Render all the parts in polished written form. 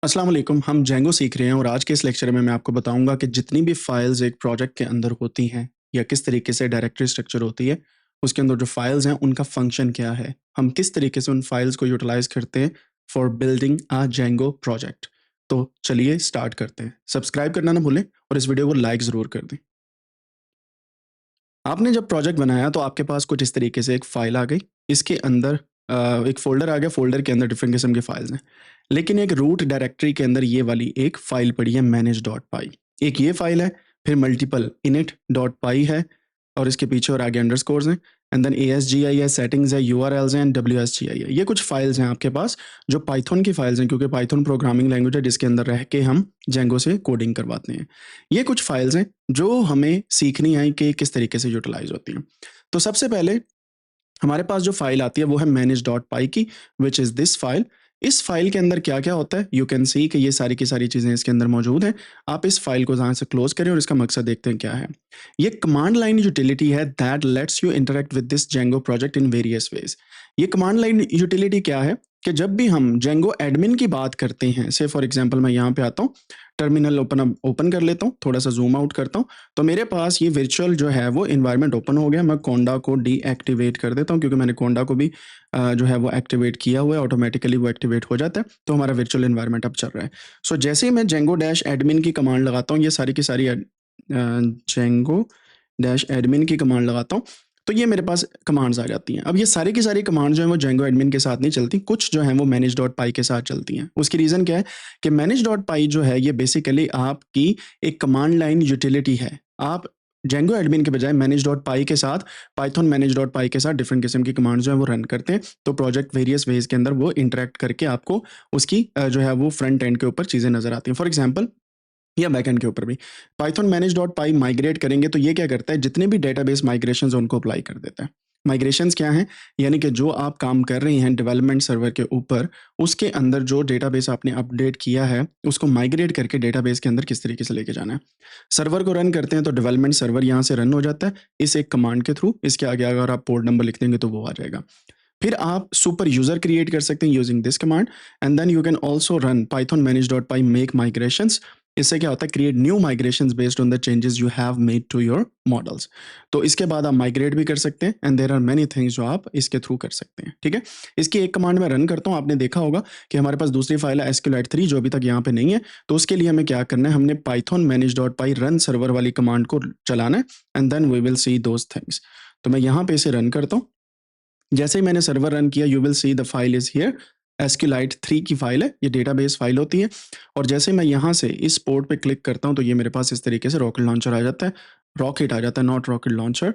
अस्सलाम वालेकुम, हम जेंगो सीख रहे हैं और आज के इस लेक्चर में मैं आपको बताऊंगा कि जितनी भी फाइल्स एक प्रोजेक्ट के अंदर होती हैं या किस तरीके से डायरेक्टरी स्ट्रक्चर होती है, उसके अंदर जो फाइल्स हैं उनका फंक्शन क्या है, हम किस तरीके से उन फाइल्स को यूटिलाइज करते हैं for building a Django project. तो चलिए स्टार्ट करते हैं। सब्सक्राइब करना ना भूलें और इस वीडियो को लाइक ज़रूर कर दें। आपने जब प्रोजेक्ट बनाया तो आपके पास कुछ इस तरीके से एक फ़ाइल आ गई। इसके अंदर एक फ़ोल्डर आ गया, फ़ोल्डर के अंदर डिफरेंट किस्म की फ़ाइल्स हैं। लेकिन एक रूट डायरेक्टरी के अंदर ये वाली एक फ़ाइल पड़ी है manage.py। एक ये फ़ाइल है, फिर मल्टीपल init.py है और इसके पीछे और आगे अंडरस्कोर्स हैं एंड देन ASGI है, सेटिंग्स है, URLs हैं एंड WSGI है। ये कुछ फ़ाइल्स हैं आपके पास जो पाइथन की फ़ाइल्स हैं, क्योंकि पाइथन प्रोग्रामिंग लैंग्वेज है जिसके अंदर रह के हम जेंगो से कोडिंग करवाते हैं। ये कुछ फ़ाइल्स हैं जो हमें सीखनी है कि किस तरीके से यूटिलाइज होती हैं। तो सबसे पहले हमारे पास जो फाइल आती है वो है manage.py की, विच इज़ दिस फाइल। इस फाइल के अंदर क्या क्या होता है, यू कैन सी कि ये सारी की सारी चीज़ें इसके अंदर मौजूद हैं। आप इस फाइल को यहाँ से क्लोज करें और इसका मकसद देखते हैं क्या है। ये कमांड लाइन यूटिलिटी है that let's you interact with this Django project in various ways. ये कमांड लाइन यूटिलिटी क्या है कि जब भी हम जेंगो एडमिन की बात करते हैं, से फॉर एग्जाम्पल मैं यहाँ पे आता हूँ, टर्मिनल ओपन कर लेता हूँ, थोड़ा सा जूम आउट करता हूँ, तो मेरे पास ये वर्चुअल जो है वो इन्वायरमेंट ओपन हो गया। मैं कोंडा को डीएक्टिवेट कर देता हूँ क्योंकि मैंने कोंडा को भी जो है वो एक्टिवेट किया हुआ है, ऑटोमेटिकली वो एक्टिवेट हो जाता है। तो हमारा वर्चुअल इन्वायरमेंट अब चल रहा है। सो जैसे ही मैं जेंगो डैश एडमिन की कमांड लगाता हूँ, ये सारी की सारी जेंगो डैश एडमिन की कमांड लगाता हूँ, तो ये मेरे पास कमांड्स आ जाती हैं। अब ये सारी की सारी कमांड जो है वो जेंगो एडमिन के साथ नहीं चलती, कुछ जो है वो manage.py के साथ चलती हैं। उसकी रीज़न क्या है कि manage.py जो है ये बेसिकली आपकी एक कमांड लाइन यूटिलिटी है। आप जेंगो एडमिन के बजाय manage.py के साथ, पाइथन manage.py के साथ डिफरेंट किस्म की कमांड जो है वो रन करते हैं। तो प्रोजेक्ट वेरियस वेज के अंदर वो इंटरेक्ट करके आपको उसकी जो है वो फ्रंट एंड के ऊपर चीज़ें नजर आती हैं। फॉर एग्जाम्पल या बैकएंड के ऊपर भी पाइथन manage.py माइग्रेट करेंगे तो ये क्या करता है, जितने भी डेटाबेस माइग्रेशंस हैं उनको अप्लाई कर देता है। माइग्रेशंस क्या हैं, यानी कि जो आप काम कर रही हैं डेवलपमेंट सर्वर के ऊपर, उसके अंदर जो डेटाबेस आपने अपडेट किया है उसको माइग्रेट करके डेटाबेस के अंदर किस तरीके से लेके जाना है। सर्वर को रन करते हैं तो डेवलपमेंट सर्वर यहाँ से रन हो जाता है इस एक कमांड के थ्रू। इसके आगे अगर आप पोर्ट नंबर लिख देंगे तो वो आ जाएगा। फिर आप सुपर यूजर क्रिएट कर सकते हैं using this command and then you can also run Python manage.py make migrations. इससे क्या होता है, create new migrations based on the changes you have made to your models. तो इसके बाद आप माइग्रेट भी कर सकते हैं and there are many things जो आप इसके थ्रू कर सकते हैं। ठीक है, इसकी एक कमांड में रन करता हूँ। आपने देखा होगा कि हमारे पास दूसरी फाइल है SQLite 3 जो अभी तक यहाँ पे नहीं है। तो उसके लिए हमें क्या करना है, हमने पाइथन manage.py रन सर्वर वाली कमांड को चलाना है and then we will see those things. तो मैं यहाँ पे इसे रन करता हूँ। जैसे ही मैंने सर्वर रन किया, you will see the file is here. SQLite 3 की फाइल है, ये डेटाबेस फाइल होती है। और जैसे मैं यहाँ से इस पोर्ट पे क्लिक करता हूँ तो ये मेरे पास इस तरीके से रॉकेट लॉन्चर आ जाता है। रॉकेट आ जाता है, नॉट रॉकेट लॉन्चर।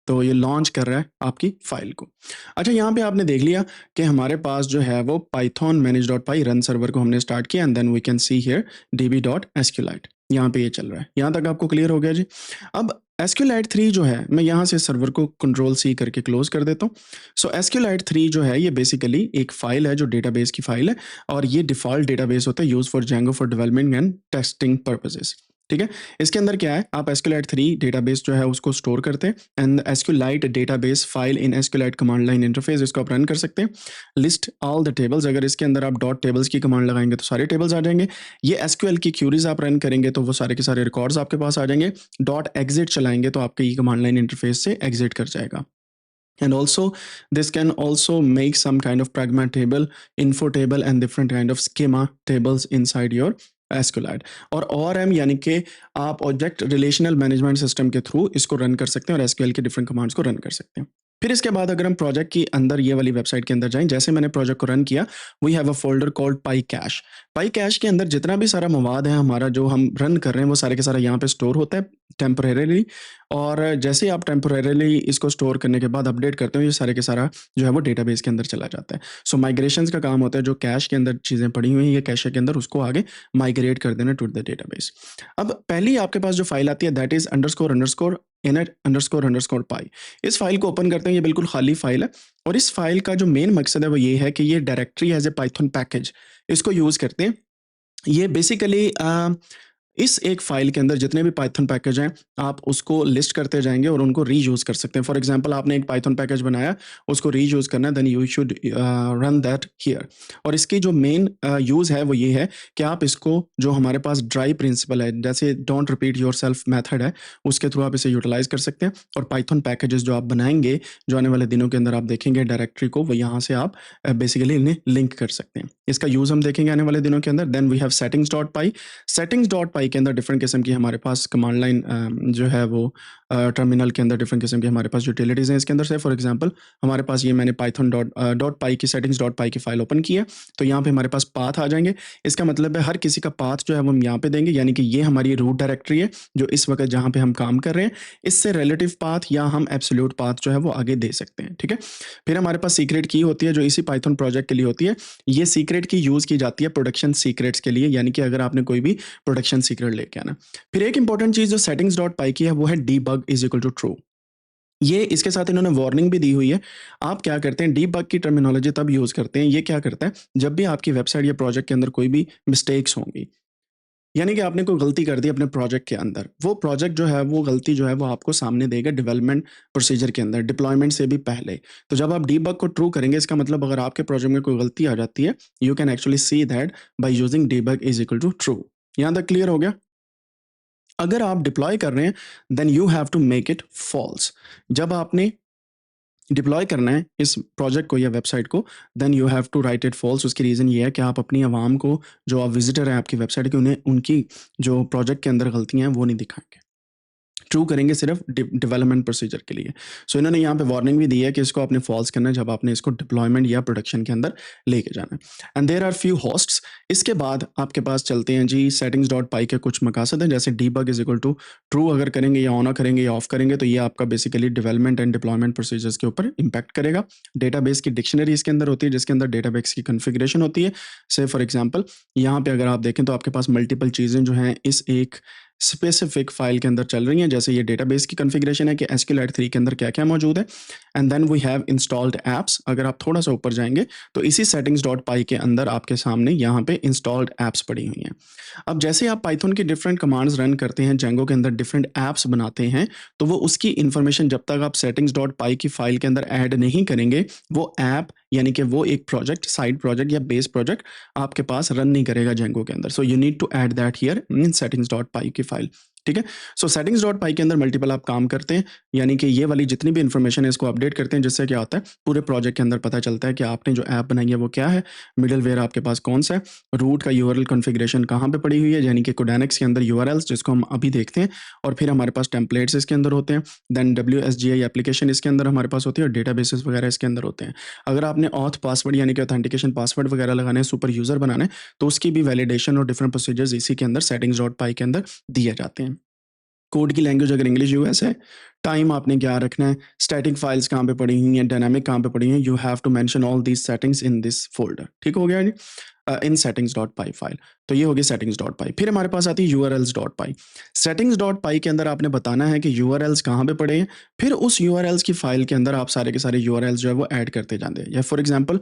तो ये लॉन्च कर रहा है आपकी फाइल को। अच्छा, यहाँ पे आपने देख लिया कि हमारे पास जो है वो पाइथन manage.py रन सर्वर को हमने स्टार्ट किया and then we can see here db.sqlite। यहाँ पे ये चल रहा है। यहाँ तक आपको क्लियर हो गया जी। अब SQLite 3 जो है, मैं यहाँ से सर्वर को Ctrl+C करके क्लोज कर देता हूँ। सो SQLite 3 जो है ये बेसिकली एक फाइल है जो डेटाबेस की फाइल है और ये डिफॉल्ट डेटाबेस होता है use for Django for development and testing purposes. ठीक है, इसके अंदर क्या है, आप SQLite 3 डेटाबेस जो है उसको स्टोर करते हैं and SQLite database file in SQLite command line interface, इसको आप रन कर सकते हैं। लिस्ट ऑल द टेबल्स, अगर इसके अंदर आप डॉट टेबल्स की कमांड लगाएंगे तो सारे टेबल्स आ जाएंगे। ये SQL की क्यूरीज आप रन करेंगे तो वो सारे के सारे रिकॉर्ड्स आपके पास आ जाएंगे। डॉट एग्जिट चलाएंगे तो आपके ये कमांड लाइन इंटरफेस से एग्जिट कर जाएगा। And also this can also make some kind of pragma table, info table and different kind of schema tables inside your SQLite। और ORM यानी कि आप ऑब्जेक्ट रिलेशनल मैनेजमेंट सिस्टम के through इसको run कर सकते हैं और SQL के डिफरेंट कमांड्स को रन कर सकते हैं। फिर इसके बाद अगर हम प्रोजेक्ट की अंदर ये वाली वेबसाइट के अंदर जाएं, जैसे मैंने प्रोजेक्ट को रन किया, we have a folder called PyCache। PyCache के अंदर जितना भी सारा मवाद है हमारा जो हम रन कर रहे हैं वो सारे के सारा यहाँ पे स्टोर होता है टेम्परेरीली। और जैसे ही आप टेम्परेरीली इसको स्टोर करने के बाद अपडेट करते हो, ये सारे के सारा जो है वो डेटाबेस के अंदर चला जाता है। सो माइग्रेशंस का काम होता है, जो कैश के अंदर चीज़ें पड़ी हुई हैं ये कैशे के अंदर, उसको आगे माइग्रेट कर देना टू द डेटाबेस। अब पहली आपके पास जो फाइल आती है that is underscore underscore init underscore underscore py. इस फाइल को ओपन करते हैं, ये बिल्कुल खाली फाइल है और इस फाइल का जो मेन मकसद है वो ये है कि ये directory as a Python package इसको यूज़ करते हैं। ये बेसिकली इस एक फाइल के अंदर जितने भी पाइथन पैकेज हैं, आप उसको लिस्ट करते जाएँगे और उनको रीयूज़ कर सकते हैं। फॉर एग्ज़ाम्पल आपने एक पाइथन पैकेज बनाया, उसको रीयूज़ करना है, then you should run that here. और इसकी जो मेन यूज़ है वो ये है कि आप इसको जो हमारे पास ड्राई प्रिंसिपल है, जैसे डोंट रिपीट योरसेल्फ मेथड है, उसके थ्रू आप इसे यूटिलाइज़ कर सकते हैं। और पाइथन पैकेजेस जो आप बनाएँगे, जो आने वाले दिनों के अंदर आप देखेंगे डायरेक्टरी को, वो यहाँ से आप बेसिकली इन्हें लिंक कर सकते हैं। इसका यूज़ हम देखेंगे आने वाले दिनों के अंदर। Then we have settings.py। settings.py के अंदर डिफरेंट किस्म की हमारे पास कमांड लाइन जो है वो टर्मिनल के अंदर डिफरेंट किस्म की हमारे पास यूटिलिटीज़ हैं। इसके अंदर से फॉर एग्जांपल हमारे पास ये मैंने पाइथन डॉट पाई की settings.py की फाइल ओपन की है, तो यहाँ पे हमारे पास पाथ आ जाएंगे। इसका मतलब है हर किसी का पाथ जो है वो हम यहाँ पे देंगे, यानी कि ये हमारी रूट डायरेक्टरी है जो इस वक्त जहाँ पे हम काम कर रहे हैं। इससे रिलेटिव पाथ या हम एब्सोल्यूट पाथ जो है वो आगे दे सकते हैं, ठीक है। फिर हमारे पास सीक्रेट की होती है जो इसी पाइथन प्रोजेक्ट के लिए होती है। ये सीक्रेट की यूज़ की जाती है प्रोडक्शन सीक्रेट्स के लिए, यानी कि अगर आपने कोई भी प्रोडक्शन सीक्रेट लेके आना। फिर एक इंपॉर्टेंट चीज़ जो settings.py की है वो है debug is equal to true. ये इसके साथ इन्होंने वार्निंग भी दी हुई है। आप क्या करते हैं, डीबग की टर्मिनोलॉजी तब यूज़ करते हैं, ये क्या करता है, जब भी आपकी वेबसाइट या प्रोजेक्ट के अंदर कोई भी मिस्टेक्स होंगी, यानी कि आपने कोई गलती कर दी अपने प्रोजेक्ट के अंदर, वो प्रोजेक्ट जो है वो गलती जो है वो आपको सामने देगा डेवलपमेंट प्रोसीजर के अंदर, डिप्लॉयमेंट से भी पहले। तो जब आप डीबग को ट्रू करेंगे, इसका मतलब अगर आपके प्रोजेक्ट में कोई गलती आ जाती है, you can actually see that by using debug is equal to true. यहाँ तक क्लियर हो गया? अगर आप डिप्लॉय कर रहे हैं, then you have to make it false. जब आपने डिप्लॉय करना है इस प्रोजेक्ट को या वेबसाइट को, then you have to write it false. उसकी रीज़न ये है कि आप अपनी आवाम को, जो आप विजिटर हैं आपकी वेबसाइट के, उन्हें उनकी जो प्रोजेक्ट के अंदर गलतियाँ हैं वो नहीं दिखाएंगे। ट्रू करेंगे सिर्फ डेवलपमेंट प्रोसीजर के लिए। सो इन्होंने यहाँ पे वार्निंग भी दी है कि इसको आपने फॉल्स करना है जब आपने इसको डिप्लॉयमेंट या प्रोडक्शन के अंदर लेके जाना है। And there are few hosts. इसके बाद आपके पास चलते हैं जी settings.py के कुछ मकासद हैं, जैसे debug is equal to true अगर करेंगे या ऑन करेंगे या ऑफ करेंगे, तो ये आपका basically development and deployment procedures के ऊपर इंपैक्ट करेगा। डेटाबेस की डिक्शनरी इसके अंदर होती है, जिसके अंदर डेटाबेस की कॉन्फ़िगरेशन होती है। से फॉर एग्जांपल यहाँ पे अगर आप देखें तो आपके पास मल्टीपल चीज़ें जो हैं इस एक स्पेसिफिक फाइल के अंदर चल रही हैं, जैसे ये डेटाबेस की कॉन्फ़िगरेशन है कि SQLite 3 के अंदर क्या-क्या मौजूद है। And then we have installed apps. अगर आप थोड़ा-सा ऊपर जाएँगे तो इसी settings.py के अंदर आपके सामने यहाँ पे इंस्टॉल्ड ऐप्स पड़ी हुई हैं। अब जैसे आप पाइथन की डिफरेंट कमांड्स रन करते हैं, जेंगो के अंदर डिफरेंट ऐप्स बनाते हैं, तो वो उसकी इन्फॉर्मेशन जब तक आप settings.py की फाइल के अंदर ऐड नहीं करेंगे, वो ऐप यानी कि वो एक प्रोजेक्ट, साइड प्रोजेक्ट या बेस प्रोजेक्ट आपके पास रन नहीं करेगा जेंगो के अंदर। So you need to add that here in settings.py की फाइल, ठीक है। सो settings.py के अंदर मल्टीपल आप काम करते हैं, यानी कि ये वाली जितनी भी इन्फॉर्मेशन है इसको अपडेट करते हैं, जिससे क्या होता है पूरे प्रोजेक्ट के अंदर पता चलता है कि आपने जो ऐप बनाई है वो क्या है, मिडलवेयर आपके पास कौन सा है, रूट का यूआरएल कॉन्फ़िगरेशन कहाँ पे पड़ी हुई है, यानी कि कोडेनिक्स के अंदर यूआरएल्स जिसको हम अभी देखते हैं, और फिर हमारे पास टेम्पलेट्स इसके अंदर होते हैं, देन WSGI एप्लीकेशन इसके अंदर हमारे पास होती है, और डेटाबेसेस वगैरह इसके अंदर होते हैं। अगर आपने ऑथ पासवर्ड यानी कि ऑथेंटिकेशन पासवर्ड वगैरह लगाने हैं, सुपर यूज़र बनाना है, तो उसकी भी वैलिडेशन और डिफरेंट प्रोसीजर्स इसी के अंदर settings.py के अंदर दिए जाते हैं। कोड की लैंग्वेज अगर इंग्लिश यूएस है, टाइम आपने क्या रखना है, स्टैटिक फाइल्स कहाँ पे पड़ी हुई हैं, डायनामिक कहाँ पे पड़ी हैं, you have to mention all these settings in this folder. ठीक हो गया जी? इन settings.py फाइल। तो ये होगी settings.py। फिर हमारे पास आती है urls.py। settings.py के अंदर आपने बताना है कि यूआरएल्स कहाँ पे पड़े हैं, फिर उस यूआरएल्स की फाइल के अंदर आप सारे के सारे यूआरएल्स जो है वो ऐड करते जाते हैं। या फॉर एग्जांपल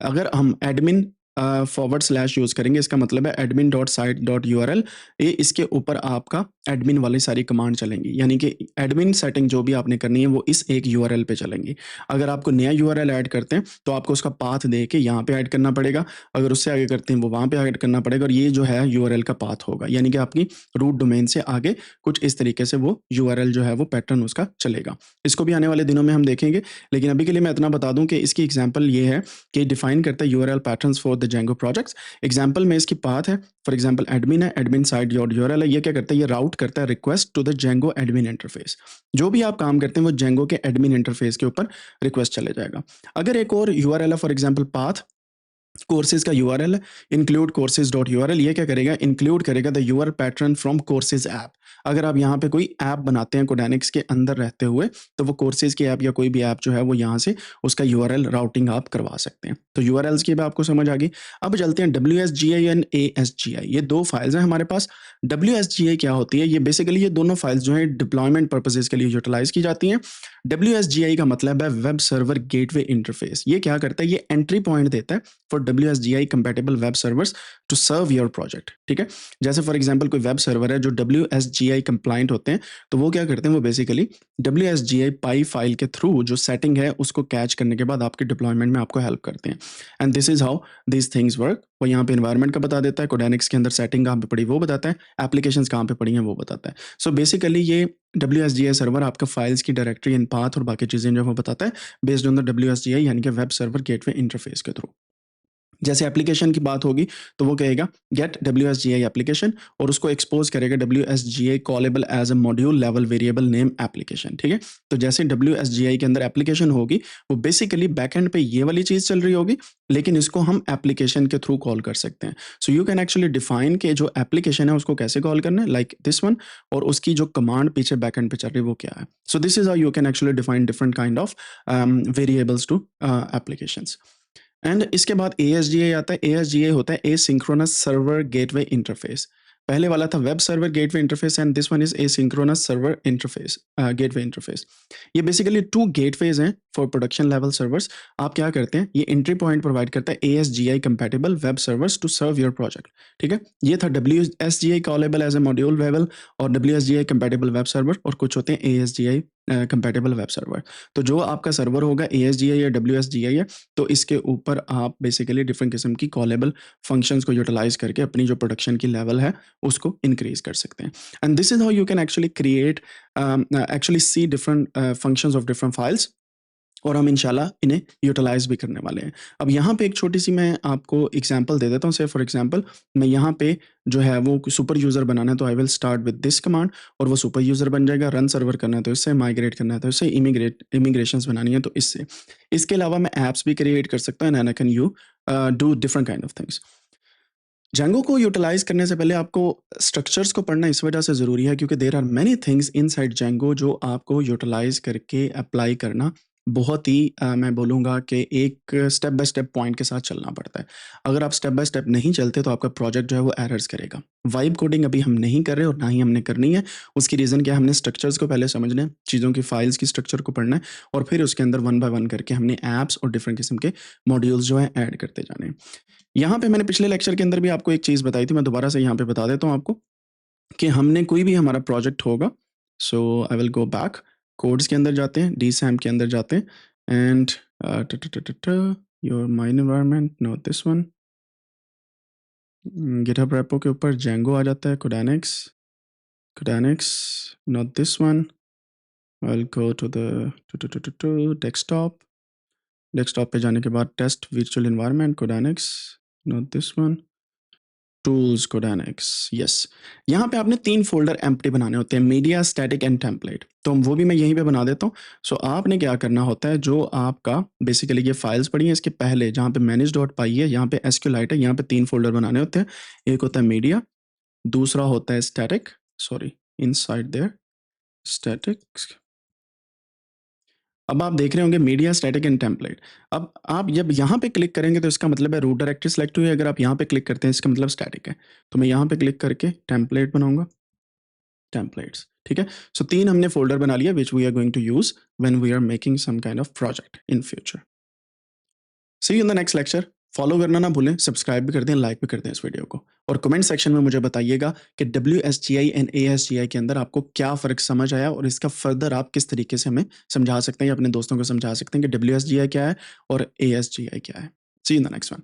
अगर हम एडमिन / यूज़ करेंगे, इसका मतलब है admin.site.url, ये इसके ऊपर आपका एडमिन वाली सारी कमांड चलेंगी, यानी कि एडमिन सेटिंग जो भी आपने करनी है वो इस एक यूआरएल पे चलेंगी। अगर आपको नया यूआरएल ऐड करते हैं तो आपको उसका पाथ दे के यहाँ पे ऐड करना पड़ेगा, अगर उससे आगे करते हैं वो वहाँ पे ऐड करना पड़ेगा, और ये जो है यूआरएल का पाथ होगा, यानी कि आपकी रूट डोमेन से आगे कुछ इस तरीके से वो यूआरएल जो है वो पैटर्न उसका चलेगा। इसको भी आने वाले दिनों में हम देखेंगे, लेकिन अभी के लिए मैं इतना बता दूं कि इसकी एग्जांपल ये है कि डिफाइन करता है URL patterns for the Django projects. Example में इसकी पाथ है, फॉर एग्जांपल एडमिन है, एडमिन साइट डॉट यूआरएल है, ये क्या करता है, ये राउट करता है request to the Django admin interface. जो भी आप काम करते हैं वो जेंगो के एडमिन इंटरफेस के ऊपर रिक्वेस्ट चले जाएगा। अगर एक और यूआरएल है, फॉर एग्जांपल पाथ कोर्सेज का यूआरएल है, इंक्लूड कोर्सेज डॉट यूआरएल, ये क्या करेगा, इंक्लूड करेगा the URL pattern from courses app. अगर आप यहाँ पे कोई ऐप बनाते हैं कोडेनिक्स के अंदर रहते हुए, तो वो कोर्सेज की ऐप या कोई भी ऐप जो है वो यहाँ से उसका यूआरएल राउटिंग आप करवा सकते हैं। तो यूआरएल्स की भी आपको समझ आ गई। अब चलते हैं WSGI एंड ASGI, ये दो फाइल्स हैं हमारे पास। WSGI क्या होती है, ये बेसिकली ये दोनों फाइल्स जो है डिप्लॉयमेंट पर्पजेज के लिए यूटिलाइज की जाती हैं। WSGI का मतलब है वेब सर्वर गेटवे इंटरफेस। ये क्या करता है, ये एंट्री पॉइंट देता है for WSGI compatible web servers to serve your project, ठीक है। जैसे फॉर एग्जांपल कोई वेब सर्वर है जो WSGI कंप्लाइंट होते हैं, तो वो क्या करते हैं, वो बेसिकली WSGI पाई फाइल के थ्रू जो सेटिंग है उसको कैच करने के बाद आपके डिप्लॉयमेंट में आपको हेल्प करते हैं। And this is how these things work. वो यहाँ पे इन्वायरमेंट का बता देता है, कोडेनिक्स के अंदर सेटिंग कहाँ पे पड़ी वो बताता है, एप्लीकेशंस कहाँ पे पड़ी हैं वो बताता है। सो बेसिकली ये WSGI सर्वर आपका फाइल्स की डायरेक्टरी एंड पाथ और बाकी चीज़ें जो वो बताता है बेस्ड ऑन द WSGI यानी कि वेब सर्वर गेटवे इंटरफेस के थ्रू। जैसे एप्लीकेशन की बात होगी तो वो कहेगा गेट WSGI एप्लीकेशन और उसको एक्सपोज करेगा WSGI callable as a module level variable name application, ठीक है। तो जैसे WSGI के अंदर एप्लीकेशन होगी वो बेसिकली बैकएंड पे ये वाली चीज़ चल रही होगी, लेकिन इसको हम एप्लीकेशन के थ्रू कॉल कर सकते हैं। So you can actually define के जो एप्लीकेशन है उसको कैसे कॉल करना है, लाइक दिस वन, और उसकी जो कमांड पीछे बैकएंड पे चल रही है वो क्या है। So this is how you can actually define different kind of variables to applications. And इसके बाद ASGI आता है। ASGI होता है एसिंक्रोनस सर्वर गेटवे इंटरफेस। पहले वाला था web server gateway interface and this one is asynchronous server interface gateway interface. ये बेसिकली 2 गेटवेज हैं फॉर प्रोडक्शन लेवल सर्वर्स। आप क्या करते हैं, ये एंट्री पॉइंट प्रोवाइड करता है ASGI compatible web servers to serve your project, ठीक है। ये था WSGI callable as a module level और WSGI कंपैटिबल वेब सर्वर, और कुछ होते हैं ASGI कंपैटिबल वेब सर्वर। तो जो आपका सर्वर होगा ASGI या WSGI है, तो इसके ऊपर आप बेसिकली डिफरेंट किस्म की कॉलेबल फंक्शंस को यूटिलाइज करके अपनी जो प्रोडक्शन की लेवल है उसको इंक्रीज कर सकते हैं। And this is how you can actually create actually see different functions of different files, और हम इंशाल्लाह इन्हें यूटिलाइज भी करने वाले हैं। अब यहाँ पे एक छोटी सी मैं आपको एग्जांपल दे देता हूँ। से फॉर एग्जांपल मैं यहाँ पे जो है वो सुपर यूज़र बनाना है तो I will start with this command और वो सुपर यूज़र बन जाएगा। रन सर्वर करना है तो इससे, माइग्रेट करना है तो इससे, इमिग्रेशंस बनानी है तो इससे। इसके अलावा मैं ऐप्स भी क्रिएट कर सकता हूँ and I can you do different kind of things. Django को यूटिलाइज करने से पहले आपको स्ट्रक्चर्स को पढ़ना इस वजह से ज़रूरी है क्योंकि there are many things inside Django जो आपको यूटिलाइज करके अप्लाई करना बहुत ही मैं बोलूँगा कि एक स्टेप बाय स्टेप पॉइंट के साथ चलना पड़ता है। अगर आप स्टेप बाय स्टेप नहीं चलते तो आपका प्रोजेक्ट जो है वो एरर्स करेगा। वाइब कोडिंग अभी हम नहीं कर रहे और ना ही हमने करनी है। उसकी रीज़न क्या है, हमने स्ट्रक्चर्स को पहले समझना है, चीज़ों की फाइल्स की स्ट्रक्चर को पढ़ना है और फिर उसके अंदर वन बाय वन करके हमने ऐप्स और डिफरेंट किस्म के मॉड्यूल्स जो हैं ऐड करते जाने हैं। यहाँ पे मैंने पिछले लेक्चर के अंदर भी आपको एक चीज़ बताई थी, मैं दोबारा से यहाँ पे बता देता हूँ आपको कि हमने कोई भी हमारा प्रोजेक्ट होगा। So I will go back, codes के अंदर जाते हैं, DSAM के अंदर जाते हैं and your main environment, not this one, GitHub repo के ऊपर जेंगो आ जाता है, कोडेनिक्स, not this one. I will go to the desktop पे जाने के बाद टेस्ट वर्चुअल एनवायरनमेंट, कोडेनिक्स, नॉट दिस वन, टूल्स, कोडेनिक्स, यस। यहाँ पे आपने 3 फ़ोल्डर एम्प्टी बनाने होते हैं, मीडिया, स्टैटिक एंड टेम्पलेट। तो वो भी मैं यहीं पे बना देता हूँ। सो आपने क्या करना होता है, जो आपका बेसिकली ये फाइल्स पड़ी हैं इसके पहले जहाँ पे manage.py है, यहाँ पे SQLite है, यहाँ पे 3 फ़ोल्डर बनाने होते हैं। एक होता है मीडिया, दूसरा होता है static, sorry inside there static. अब आप देख रहे होंगे मीडिया, स्टैटिक एंड टेम्पलेट। अब आप जब यहाँ पे क्लिक करेंगे तो इसका मतलब है रूट डायरेक्टरी सेलेक्ट हुई है। अगर आप यहाँ पे क्लिक करते हैं इसका मतलब स्टैटिक है। तो मैं यहाँ पे क्लिक करके टेम्पलेट बनाऊंगा, टेम्पलेट्स, ठीक है। सो 3 हमने फोल्डर बना लिया which we are going to use when we are making some kind of project in future. See you in the next lecture. Follow करना ना भूलें, सब्सक्राइब भी कर दें, लाइक भी कर दें इस वीडियो को, और कमेंट सेक्शन में मुझे बताइएगा कि WSGI एंड ASGI के अंदर आपको क्या फ़र्क समझ आया और इसका फर्दर आप किस तरीके से हमें समझा सकते हैं या अपने दोस्तों को समझा सकते हैं कि WSGI क्या है और ASGI क्या है। See you in the next one.